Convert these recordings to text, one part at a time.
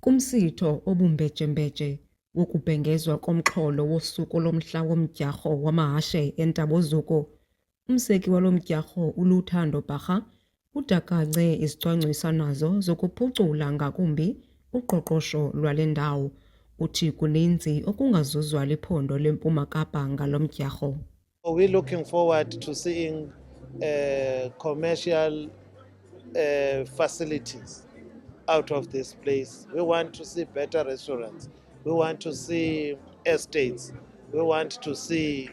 Kumsitho obumbejembeje wokubhengezwa komxholo wosuku lomhla womdyarho wamahashe eNtabozuko, umseki walo mdyarho uLuthando Bharha udakanye izicwangciso nazo zokuphucula ngakumbi uqoqosho lwale ndawo. Uthi kuninzi okungazuzwa liphondo leMpuma Kapa ngalo mdyarho. We're looking forward to seeing commercial facilities out of this place. We want to see better restaurants. We want to see estates. We want to see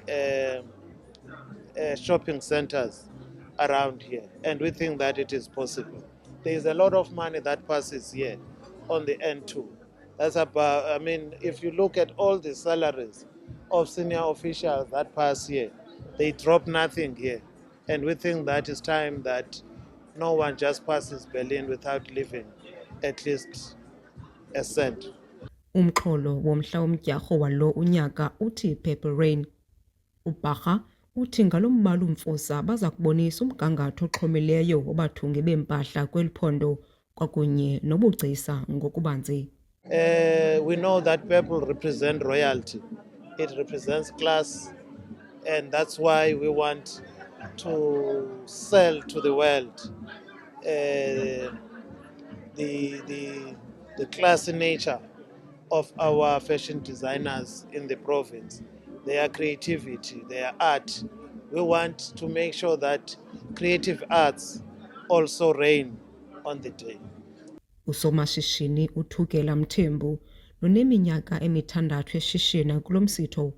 shopping centers around here. And we think that it is possible. There is a lot of money that passes here on the N2. That's about, I mean, if you look at all the salaries of senior officials that pass here, they drop nothing here. And we think that it's time that no one just passes Berlin without leaving at least a cent. Umxholo womhla womdyarho walo unyaka uthi Purple Rain. uBharha uthi ngalo mbala umfusa baza kubonisa umgangatho oxhomileyo wabathungi beempahla kweli phondo kwakunye nobugcisa ngokubanzi. We know that purple represents royalty. It represents class, and that's why we want to sell to the world the classy nature of our fashion designers in the province, their creativity, their art. We want to make sure that creative arts also reign on the day. Usomashishini uThukela Mthembu noneminyaka emithandathu eshishina kulo msitho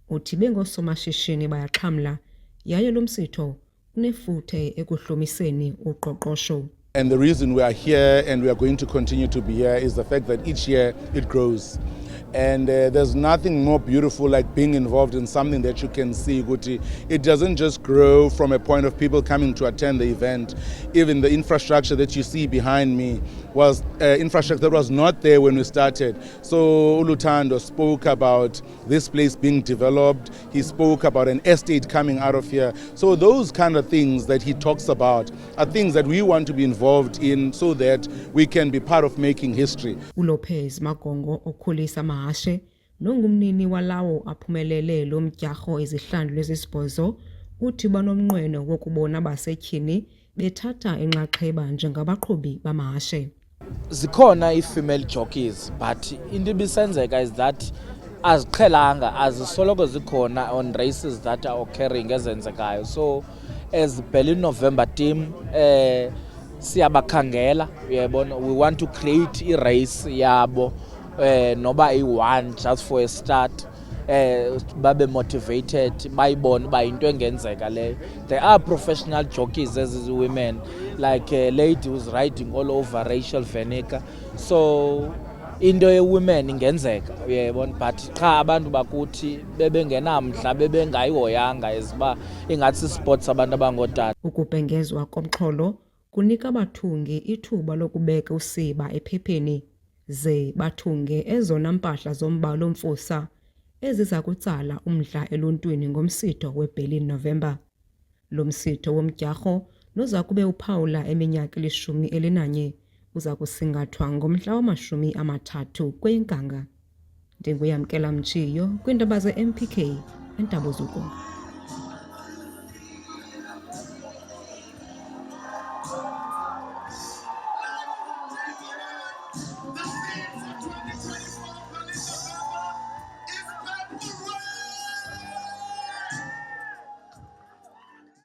uthi bengoosomashishini bayaxhamla yaye lo msitho unefuthe ekuhlomiseni uqoqosho. And the reason we are here and we are going to continue to be here is the fact that each year it grows. And there's nothing more beautiful like being involved in something that you can see. It doesn't just grow from a point of people coming to attend the event. Even the infrastructure that you see behind me was infrastructure that was not there when we started. So Luthando spoke about this place being developed. He spoke about an estate coming out of here. So those kind of things that he talks about are things that we want to be involved in so that we can be part of making history. uLopez Magongo okhulisa mahashe nongumnini walawo aphumelele lo mdyarho izihlandlo ezisibhozo uthi banomnqweno wokubona abasetyhini bethatha inxaxheba njengabaqhubi bamahashe. Zikhona i-female jockeys, but into ibisenzeka is that aziqhelanga azisoloko zikhona on races that are occurring ezenzekayo. So as Berlin November team siyabakhangela, uyabona, we want to create i-race yabo noba i-1 just for a start, babe motivated, bayibone uba into engenzeka leyo. There are professional jockeys as women, like a lady who's riding all over Rachel Veneker. So into ye-women ingenzeka, uyayibona, but cha abantu bakuthi bebengenamhla bebengayihoyanga eziba ingathi sports abantu abangootata. Ukubhengezwa komxholo kunika abathungi ithuba lokubeka usiba ephepheni ze bathunge ezona mpahla zombala omfusa eziza kutsala umdla eluntwini ngomsitho weBerlin November. Lo msitho womdyarho noza kube uphawula eminyaka 11 uza kusingathwa ngomhla wama-30 kweyeNkanga. Ndinguyamkela Mtshiyo kwiindaba ze-MPK eNtabozuko.